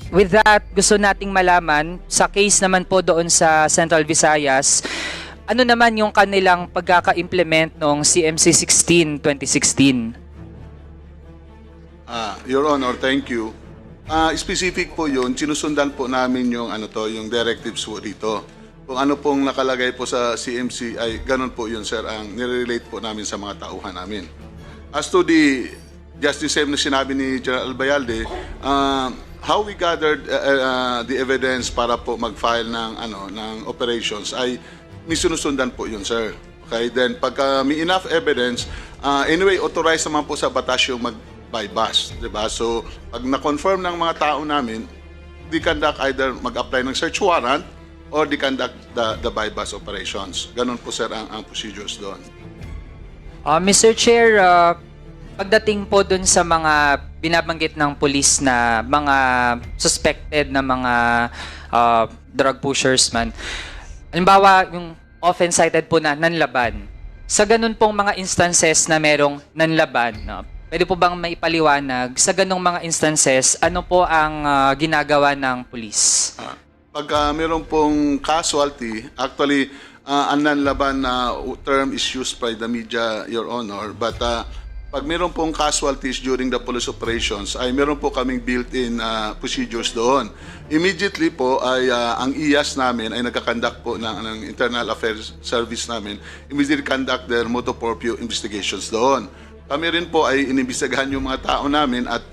with that, gusto nating malaman, sa case naman po doon sa Central Visayas, ano naman yung kanilang pagkaka-implement ng CMC 16 2016? Your Honor, thank you. Specific po yun, sinusundan po namin yung yung directives po dito. Kung ano pong nakalagay po sa CMC ay ganun po yun, sir, ang nire-relate po namin sa mga tauhan namin. As to just the same na sinabi ni General Albayalde, how we gathered the evidence para po mag-file ng operations ay sinusundan po yun, sir. Okay, then pagka may enough evidence, anyway, authorized naman po sa batas yung mag-bypass, diba? So, pag na-confirm ng mga tao namin, they conduct either mag-apply ng search warrant or they conduct the bypass operations. Ganun po, sir, ang procedures doon. Mr. Chair, pagdating po dun sa mga binabanggit ng pulis na mga suspected na mga drug pushers man, halimbawa yung often cited po na nanlaban, sa ganun pong mga instances na merong nanlaban, pwede po bang maipaliwanag sa ganung mga instances, ano po ang ginagawa ng pulis? Pagka meron pong casualty, actually, ang nanlaban na term is used by the media, Your Honor, but pag meron pong casualties during the police operations, ay meron po kaming built-in procedures doon. Immediately po ay ang IAS namin ay nagkakandak po ng Internal Affairs Service namin, immediately conduct their motu proprio investigations doon. Kami rin po ay inimbestigahan yung mga tao namin at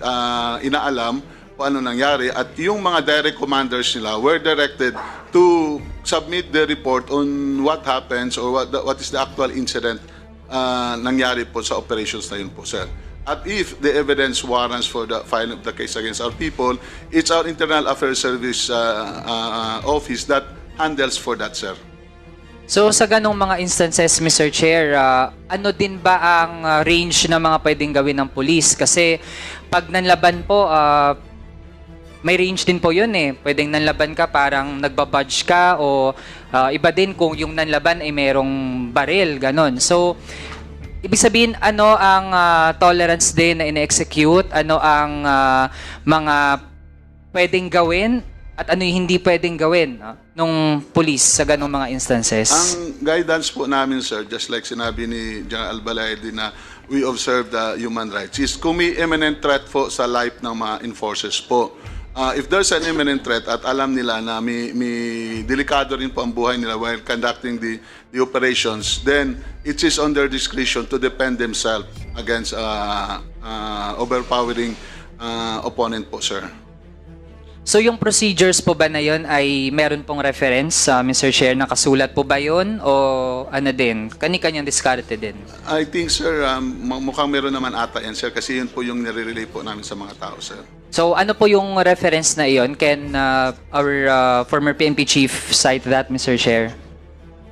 inaalam kung ano nangyari, at yung mga direct commanders nila were directed to submit the report on what happens or what is the actual incident nangyari po sa operations na yun po, sir. At if the evidence warrants for the filing of the case against our people, it's our Internal Affairs Service office that handles for that, sir. So sa ganong mga instances, Mr. Chair, ano din ba ang range na mga pwedeng gawin ng police? Kasi pag nanlaban po, may range din po yun eh. Pwedeng nanlaban ka, parang nagbabudge ka, o iba din kung yung nanlaban ay merong baril, ganon. So, ibig sabihin, ano ang tolerance din na ine-execute? Ano ang mga pwedeng gawin? At ano yung hindi pwedeng gawin nung police sa ganong mga instances? Ang guidance po namin, sir, just like sinabi ni General Albayalde na we observe the human rights, is kung may imminent threat po sa life ng mga enforcers po. If there's an imminent threat at alam nila na may delikado rin po ang buhay nila while conducting the operations, then it is on their discretion to defend themselves against overpowering opponent po, sir. So yung procedures po ba na yun ay meron pong reference, Mr. Chair, nakasulat po ba yun o ano din, kani-kanyang diskarte din? I think, sir, mukhang meron naman ata yan, sir, kasi yun po yung nire-relay po namin sa mga tao, sir. So ano po yung reference na iyon? Can our former PNP chief cite that, Mr. Chair?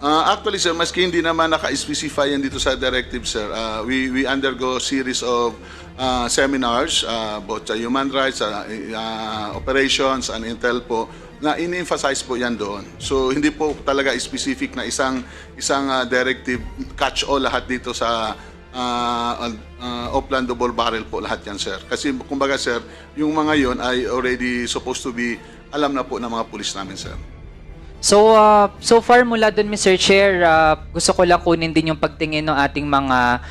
Actually, sir, maski hindi naman naka-specify yan dito sa directive, sir, we undergo series of seminars, both sa human rights, operations, and intel po, na in-emphasize po yan doon. So, hindi po talaga specific na isang directive catch-all lahat dito sa Oplan Double Barrel po lahat yan, sir. Kasi, kumbaga, sir, yung mga yon ay already supposed to be alam na po ng mga pulis namin, sir. So, so far mula dun, Mr. Chair, gusto ko lang kunin din yung pagtingin ng ating mga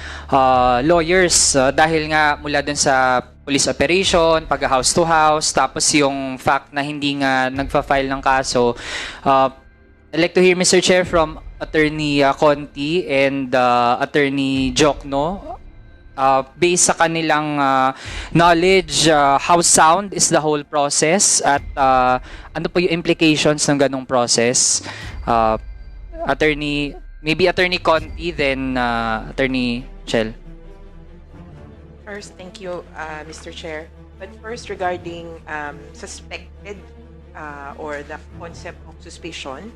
lawyers dahil nga mula dun sa police operation, pag-house to house, tapos yung fact na hindi nga nagfa-file ng kaso. I'd like to hear, Mr. Chair, from Attorney Conti and Attorney Jokno. Based sa kanilang knowledge, how sound is the whole process at ano po yung implications ng ganong process? Maybe Attorney Conti, then Attorney Chel. First, thank you, Mr. Chair. But first, regarding suspected or the concept of suspicion,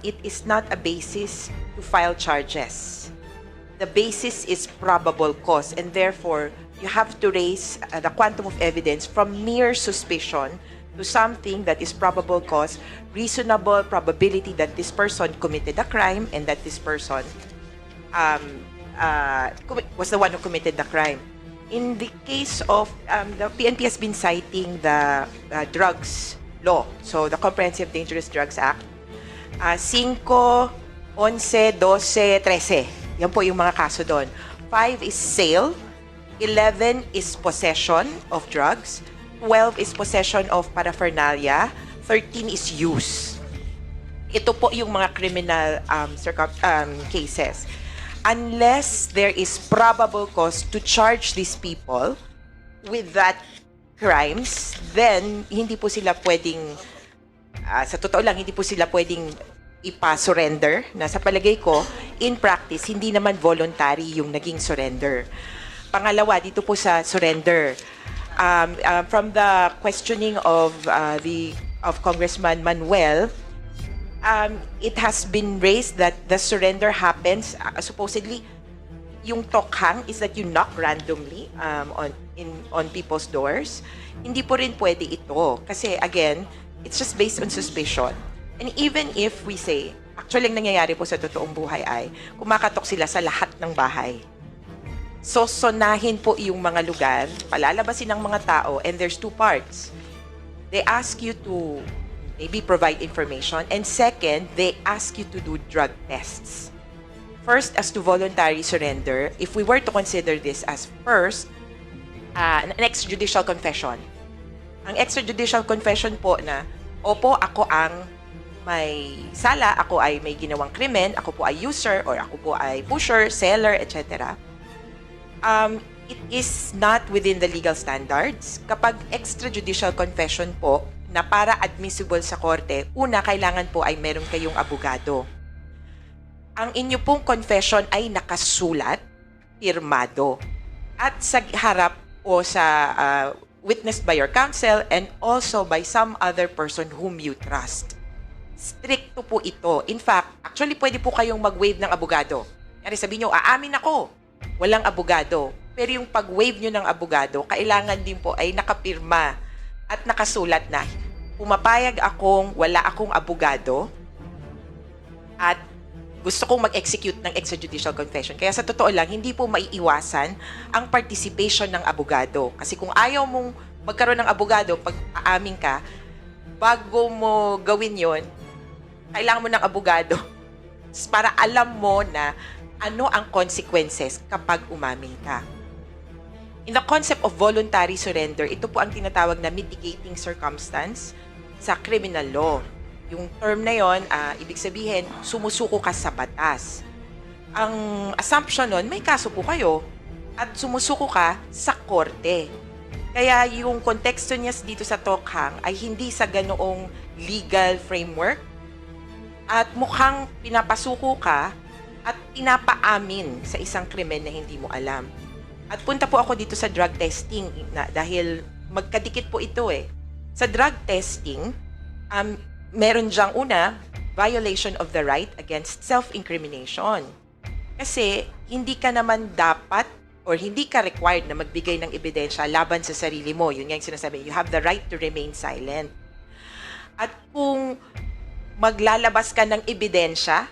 it is not a basis to file charges. The basis is probable cause, and therefore you have to raise the quantum of evidence from mere suspicion to something that is probable cause, reasonable probability that this person committed a crime and that this person was the one who committed the crime. In the case of, the PNP has been citing the drugs law, so the Comprehensive Dangerous Drugs Act, 5, 11, 12, 13. Yan po yung mga kaso doon. 5 is sale, 11 is possession of drugs, 12 is possession of paraphernalia, 13 is use. Ito po yung mga criminal cases. Unless there is probable cause to charge these people with that crimes, then hindi po sila pwedeng, sa totoo lang, hindi po sila pwedeng ipa-surrender, na sa palagay ko, in practice, hindi naman voluntary yung naging surrender. Pangalawa, dito po sa surrender, from the questioning of Congressman Manuel, it has been raised that the surrender happens, supposedly, yung tokhang is that you knock randomly on people's doors. Hindi po rin pwede ito. Kasi again, it's just based on suspicion. And even if we say, actually ang nangyayari po sa totoong buhay ay, kumakatok sila sa lahat ng bahay. So, sonahin po yung mga lugar, palalabasin ng mga tao, and there's two parts. They ask you to maybe provide information, and second, they ask you to do drug tests. First, as to voluntary surrender, if we were to consider this as first, an extrajudicial confession. Ang extrajudicial confession po na, opo, ako ang may sala, ako ay may ginawang krimen, ako po ay user, or ako po ay pusher, seller, etc. It is not within the legal standards. Kapag extrajudicial confession po, na para admissible sa korte, una, kailangan po ay meron kayong abogado. Ang inyo pong confession ay nakasulat, pirmado, at sa harap o sa witnessed by your counsel and also by some other person whom you trust. Stricto po ito. In fact, actually pwede po kayong mag-waive ng abogado. Kaya sabihin nyo, aamin ako, walang abogado. Pero yung pag-waive nyo ng abogado, kailangan din po ay nakapirma at nakasulat na pumapayag akong wala akong abogado at gusto kong mag-execute ng extrajudicial confession. Kaya sa totoo lang, hindi po maiiwasan ang participation ng abogado. Kasi kung ayaw mong magkaroon ng abogado pag aamin ka, bago mo gawin yon, kailangan mo ng abogado para alam mo na ano ang consequences kapag umamin ka. In the concept of voluntary surrender, ito po ang tinatawag na mitigating circumstance sa criminal law. Yung term na yon, ibig sabihin, sumusuko ka sa batas. Ang assumption nun, may kaso po kayo at sumusuko ka sa korte. Kaya yung konteksto niya dito sa tokhang ay hindi sa ganoong legal framework at mukhang pinapasuko ka at pinapaamin sa isang krimen na hindi mo alam. At punta po ako dito sa drug testing dahil magkadikit po ito eh. Sa drug testing, meron diyang una, violation of the right against self-incrimination. Kasi hindi ka naman dapat or hindi ka required na magbigay ng ebidensya laban sa sarili mo. Yun nga yung sinasabi, you have the right to remain silent. At kung maglalabas ka ng ebidensya,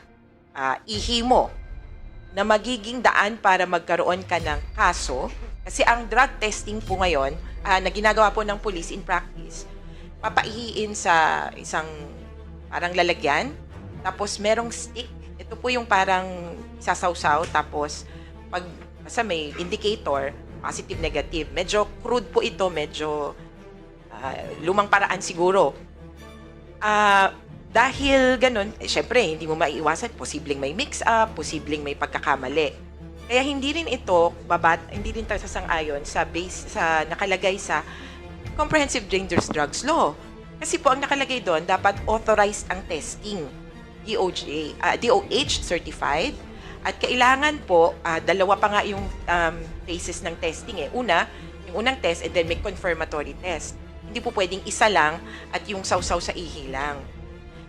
ihi mo, na magiging daan para magkaroon ka ng kaso, kasi ang drug testing po ngayon, na ginagawa po ng police in practice, papaihiin sa isang parang lalagyan, tapos merong stick, ito po yung parang sasawsaw, tapos pag basta may indicator, positive, negative. Medyo crude po ito, medyo lumang paraan siguro. Dahil ganun, syempre, hindi mo maiiwasan, posibleng may mix-up, posibleng may pagkakamali. Kaya hindi rin ito, hindi rin tayo sasang-ayon sa nakalagay sa Comprehensive Dangerous Drugs Law. Kasi po, ang nakalagay doon, dapat authorized ang testing. DOH certified. At kailangan po, dalawa pa nga yung phases ng testing eh. Una, yung unang test and then may confirmatory test. Hindi po pwedeng isa lang at yung sausaw sa ihi lang.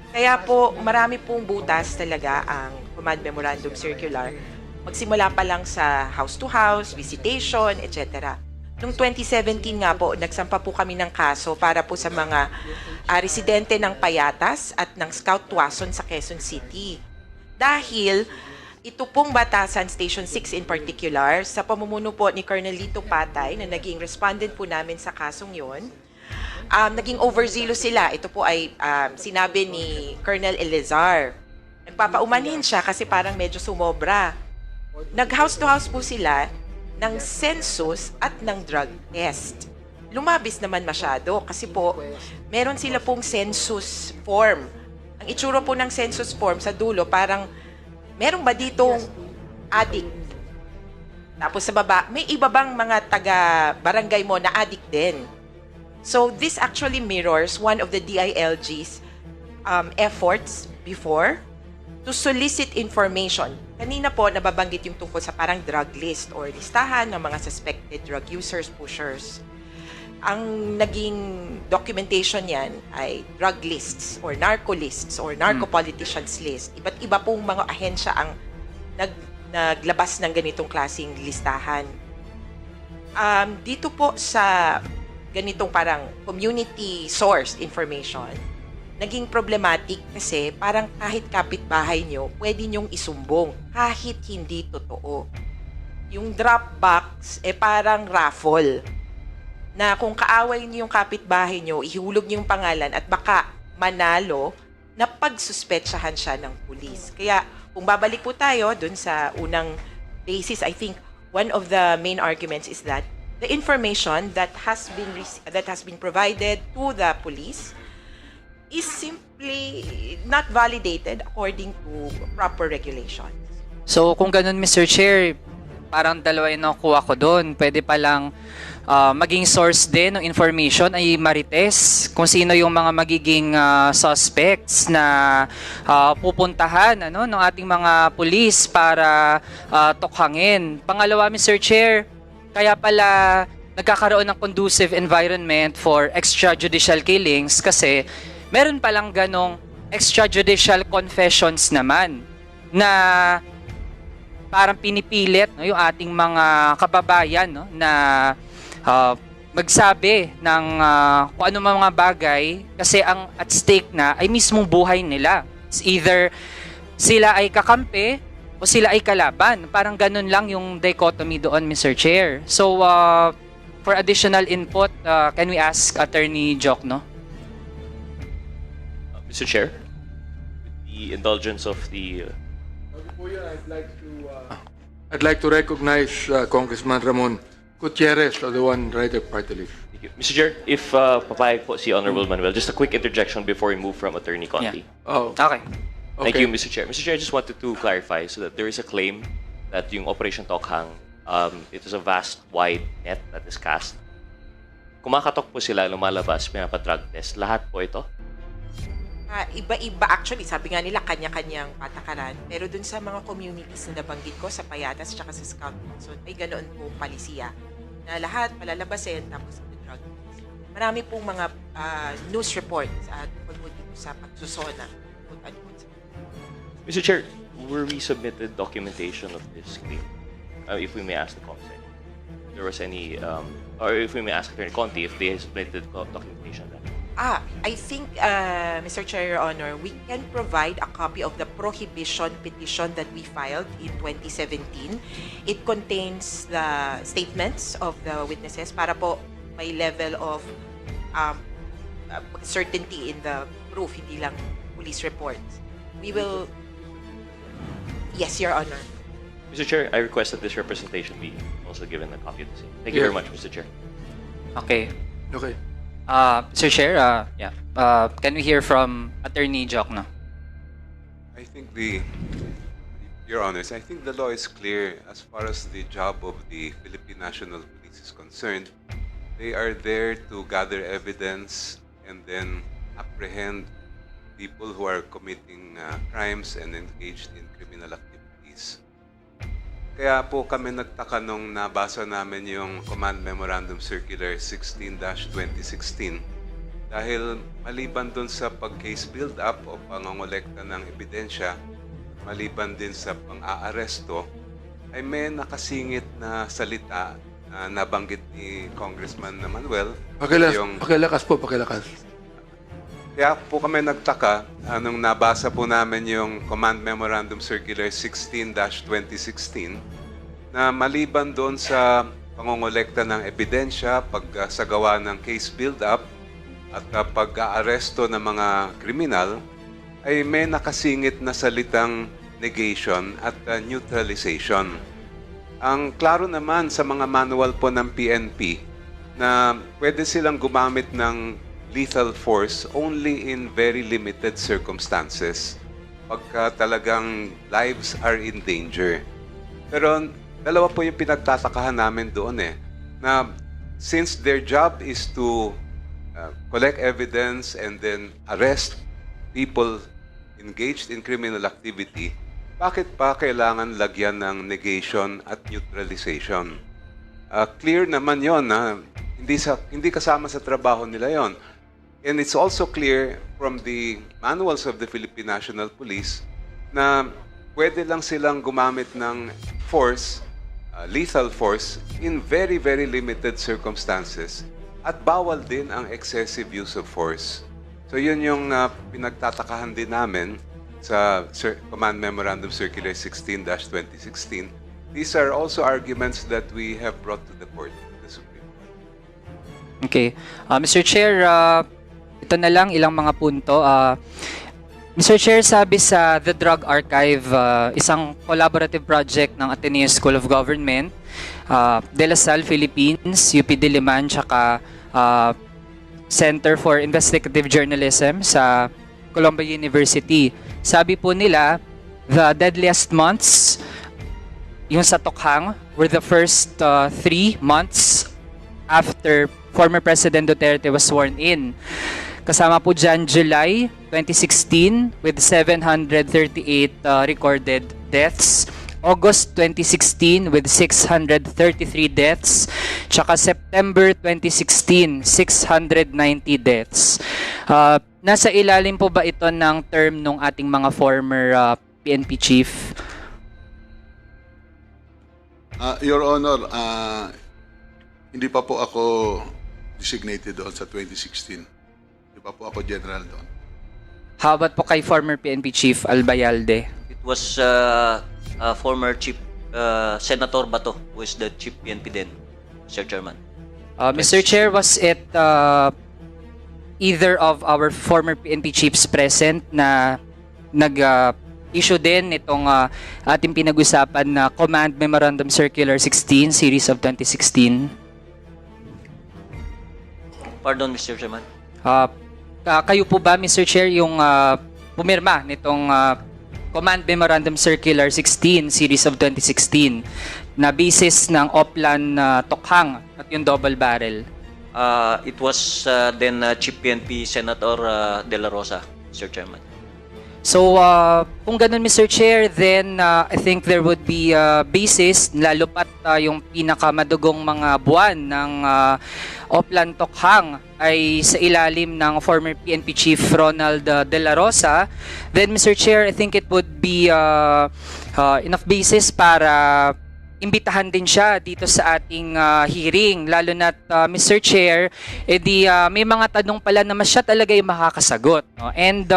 Kaya po, marami pong butas talaga ang Command Memorandum Circular. Magsimula pa lang sa house-to-house, visitation, etc. Noong 2017 nga po, nagsampa po kami ng kaso para po sa mga residente ng Payatas at ng Scout Tuason sa Quezon City. Dahil ito pong Batasan Station 6 in particular, sa pamumuno po ni Colonel Lito Patay, na naging respondent po namin sa kasong yon, naging overzealous sila. Ito po ay sinabi ni Colonel Elizar. Nagpapaumanhin siya kasi parang medyo sumobra. Nag-house to house po sila ng census at ng drug test. Lumabis naman masyado kasi po meron sila pong census form. Ang itsura po ng census form sa dulo parang meron ba ditong addict? Tapos sa baba, may iba bang mga taga-barangay mo na addict din? So this actually mirrors one of the DILG's efforts before to solicit information. Kanina po nababanggit yung tungkol sa parang drug list or listahan ng mga suspected drug users, pushers. Ang naging documentation yan ay drug lists or narco lists or narco politicians list. Iba't iba pong mga ahensya ang naglabas ng ganitong klaseng listahan. Dito po sa ganitong parang community sourced information, naging problematic kasi parang kahit kapitbahay nyo, pwede nyong isumbong kahit hindi totoo. Yung drop box, parang raffle na kung kaaway niyo yung kapitbahay nyo, ihulog niyo yung pangalan at baka manalo na pagsuspetsahan siya ng pulis. Kaya kung babalik po tayo dun sa unang basis, I think one of the main arguments is that the information that has been provided to the police is simply not validated according to proper regulations. So kung ganun, Mr. Chair, parang dalawa yung nakuha ko doon. Pwede palang maging source din ng information ay Marites, kung sino yung mga magiging suspects na pupuntahan ng ating mga pulis para tukhangin. Pangalawa, Mr. Chair, kaya pala nagkakaroon ng conducive environment for extrajudicial killings kasi meron palang ganong extrajudicial confessions naman na parang pinipilit yung ating mga kababayan na magsabi ng kung ano mga bagay kasi ang at stake na ay mismong buhay nila. It's either sila ay kakampi o sila ay kalaban. Parang ganun lang yung dichotomy doon, Mr. Chair. So, for additional input, can we ask Attorney Joc, no? Mr. Chair, with the indulgence of the... I'd like to recognize Congressman Ramon Gutierrez, the one writer party list. Thank you. Mr. Chair, if papayag po si Honorable Manuel, just a quick interjection before we move from Attorney Conti. Oh, Okay. Thank okay. you, Mr. Chair. Mr. Chair, I just wanted to clarify so that there is a claim that yung Operation Tokhang, it is a vast, wide net that is cast. Kumakatok po sila, lumalabas, pinapa-drug test. Lahat po ito? Iba-iba actually, sabi nga nila kanya-kanyang patakaran. Pero dun sa mga communities na nabanggit ko, sa Payatas at sa Scout Zone, ay ganoon po palisiya. Na lahat palalabasin tapos drug test. Marami pong mga news reports at tungkol dito sa pagsusona. Mr. Chair, were we submitted documentation of this claim? If we may ask the Comsec. If there was any, or if we may ask Attorney Conti if they submitted documentation of that. I think, Mr. Chair, Your Honor, we can provide a copy of the prohibition petition that we filed in 2017. It contains the statements of the witnesses para po may level of certainty in the proof, hindi lang police reports. We will... Yes, Your Honor. Mr. Chair, I request that this representation be also given a copy of the same. Thank you Yeah. very much, Mr. Chair. Okay. Okay. Mr. Chair, can we hear from Attorney Joc, no? I think Your Honors, I think the law is clear as far as the job of the Philippine National Police is concerned. They are there to gather evidence and then apprehend people who are committing crimes and engaged in criminal activities. Kaya po kami nagtaka nung nabasa namin yung Command Memorandum Circular 16-2016 dahil maliban dun sa pag-case build-up o pangongolekta ng ebidensya, maliban din sa pang-aaresto, ay may nakasingit na salita na nabanggit ni Congressman Manuel. Pakilakas po, pakilakas. Kaya po kami nagtaka nung nabasa po namin yung Command Memorandum Circular 16-2016 na maliban doon sa pangongolekta ng ebidensya, pagsagawa ng case build-up at pag-aaresto ng mga kriminal, ay may nakasingit na salitang negation at neutralization. Ang klaro naman sa mga manual po ng PNP na pwede silang gumamit ng lethal force only in very limited circumstances pagka talagang lives are in danger. Pero dalawa po yung pinagtatakahan namin doon na since their job is to collect evidence and then arrest people engaged in criminal activity, bakit pa kailangan lagyan ng negation at neutralization? Clear naman yon na hindi kasama sa trabaho nila yon. And it's also clear from the manuals of the Philippine National Police na pwede lang silang gumamit ng force, lethal force, in very, very limited circumstances. At bawal din ang excessive use of force. So yun yung pinagtatakahan din namin sa Command Memorandum Circular 16-2016. These are also arguments that we have brought to the court, the Supreme Court. Okay. Mr. Chair, ito na lang ilang mga punto. Mr. Chair, sabi sa The Drug Archive, isang collaborative project ng Ateneo School of Government, De La Salle, Philippines, UP Diliman, tsaka Center for Investigative Journalism sa Columbia University. Sabi po nila, the deadliest months, yung sa Tokhang, were the first 3 months after former President Duterte was sworn in. Kasama po dyan July 2016 with 738 recorded deaths. August 2016 with 633 deaths. Tsaka September 2016, 690 deaths. Nasa ilalim po ba ito ng term ng ating mga former PNP chief? Your Honor, hindi pa po ako designated doon sa 2016. Hindi pa po ako general doon. How about po kay former PNP chief Albayalde? It was former Chief Senator Bato, who is the Chief PNP then, Mr. Chairman. Mr. Chair, was it either of our former PNP chiefs present na nag-issue din itong ating pinag-usapan na Command Memorandum Circular 16, Series of 2016? Pardon, Mr. Chairman. Kayo po ba, Mr. Chair, yung pumirma nitong Command Memorandum Circular 16, Series of 2016 na basis ng Oplan Tokhang at yung double barrel? It was then Chief PNP Senator De La Rosa, Mr. Chairman. So, kung ganun, Mr. Chair, then I think there would be basis, lalo pat yung pinakamadugong mga buwan ng Oplan Tokhang ay sa ilalim ng former PNP Chief Ronald De La Rosa, then Mr. Chair, I think it would be enough basis para imbitahan din siya dito sa ating hearing, lalo na't Mr. Chair, may mga tanong pala na siya talaga yung makakasagot. No? And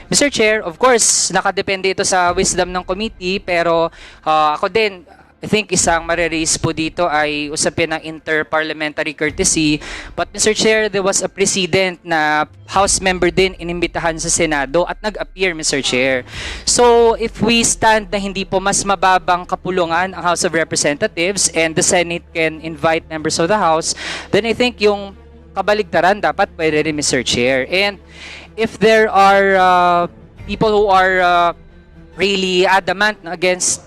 Mr. Chair, of course, nakadepende ito sa wisdom ng committee, pero ako din, I think isang mareraise po dito ay usapin ng inter-parliamentary courtesy. But Mr. Chair, there was a precedent na House member din inimbitahan sa Senado at nag-appear, Mr. Chair. So, if we stand na hindi po mas mababang kapulungan ang House of Representatives and the Senate can invite members of the House, then I think yung kabaligtaran dapat pwede rin, Mr. Chair. And if there are people who are really adamant against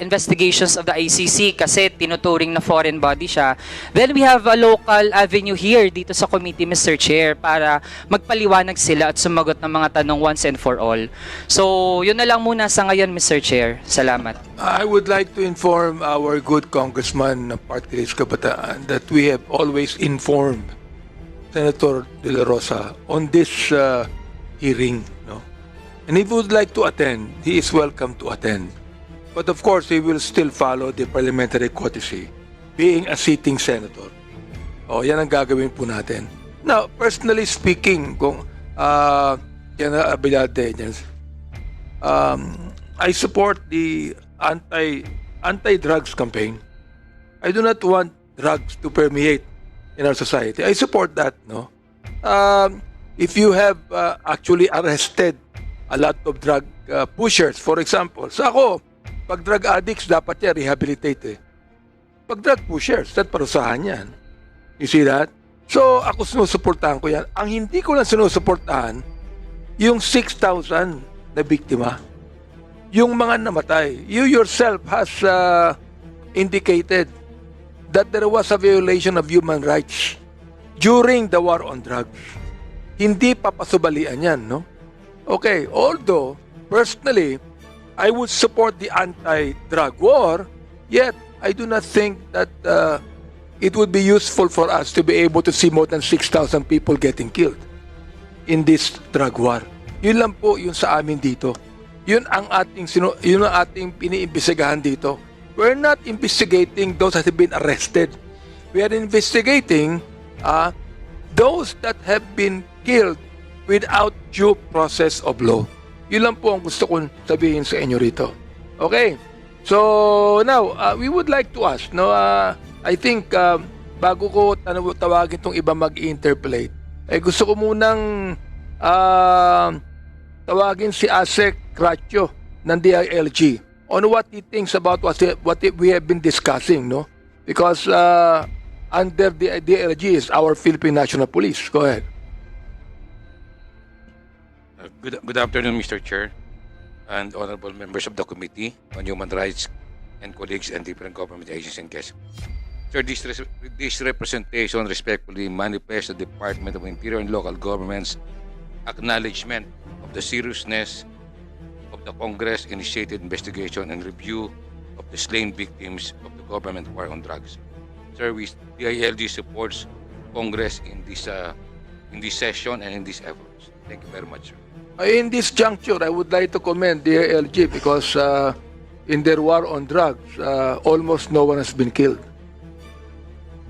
investigations of the ICC kasi tinuturing na foreign body siya, then we have a local avenue here dito sa committee, Mr. Chair, para magpaliwanag sila at sumagot ng mga tanong once and for all. So, yun na lang muna sa ngayon, Mr. Chair. Salamat. I would like to inform our good Congressman Party List Kabataan that we have always informed Senator De La Rosa on this hearing. No? And if he would like to attend, he is welcome to attend. But of course, he will still follow the parliamentary courtesy, being a sitting senator. O, yan ang gagawin po natin. Now, personally speaking, kung General Abillate, I support the anti-drugs campaign. I do not want drugs to permeate in our society. I support that, no? If you have actually arrested a lot of drug pushers, for example, sa ako, pag drug addicts, dapat yan rehabilitate eh. Pag drug pushers, that parusahan yan. You see that? So, ako sinusuportahan ko yan. Ang hindi ko lang sinusuportahan, yung 6,000 na biktima. Yung mga namatay. You yourself has indicated that there was a violation of human rights during the war on drugs. Hindi papasubalian yan, no? Okay, although, personally, I would support the anti-drug war, yet I do not think that it would be useful for us to be able to see more than 6,000 people getting killed in this drug war. Yun lang po yung sa amin dito. Yun ang ating piniimbestigahan dito. We're not investigating those that have been arrested. We are investigating those that have been killed without due process of law. Yun lang po ang gusto kong sabihin sa inyo rito. Okay? So, now, we would like to ask, no, I think, bago ko tawagin itong iba mag-interpolate, gusto ko munang tawagin si Asek Cratio ng DILG on what he thinks about what we have been discussing, no? Because under the DILG is our Philippine National Police. Go ahead. Good afternoon, Mr. Chair, and honorable members of the Committee on Human Rights and colleagues and different government agencies and guests. Sir, this representation respectfully manifests the Department of Interior and local government's acknowledgement of the seriousness of the Congress-initiated investigation and review of the slain victims of the government war on drugs. Sir, DILG supports Congress in this session and in these efforts. Thank you very much, sir. In this juncture, I would like to commend DILG because in their war on drugs, almost no one has been killed.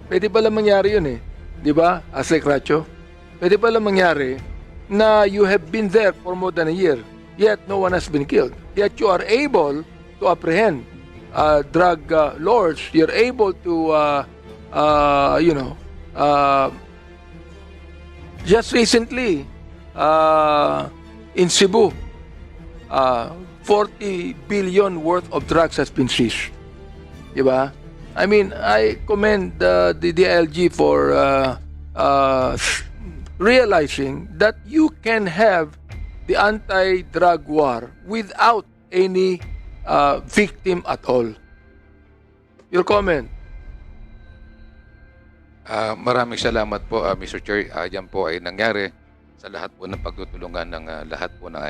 Pwede pala mangyari yun eh. Di ba, Asek Cratio? Pwede pala mangyari na you have been there for more than a year, yet no one has been killed. Yet you are able to apprehend drug lords. You're able to, just recently, in Cebu, 40 billion worth of drugs has been seized. Diba? I mean, I commend the DILG for realizing that you can have the anti-drug war without any victim at all. Your comment? Maraming salamat po, Mr. Chair. Yan po ay nangyari sa lahat po ng pagtutulungan ng lahat po ng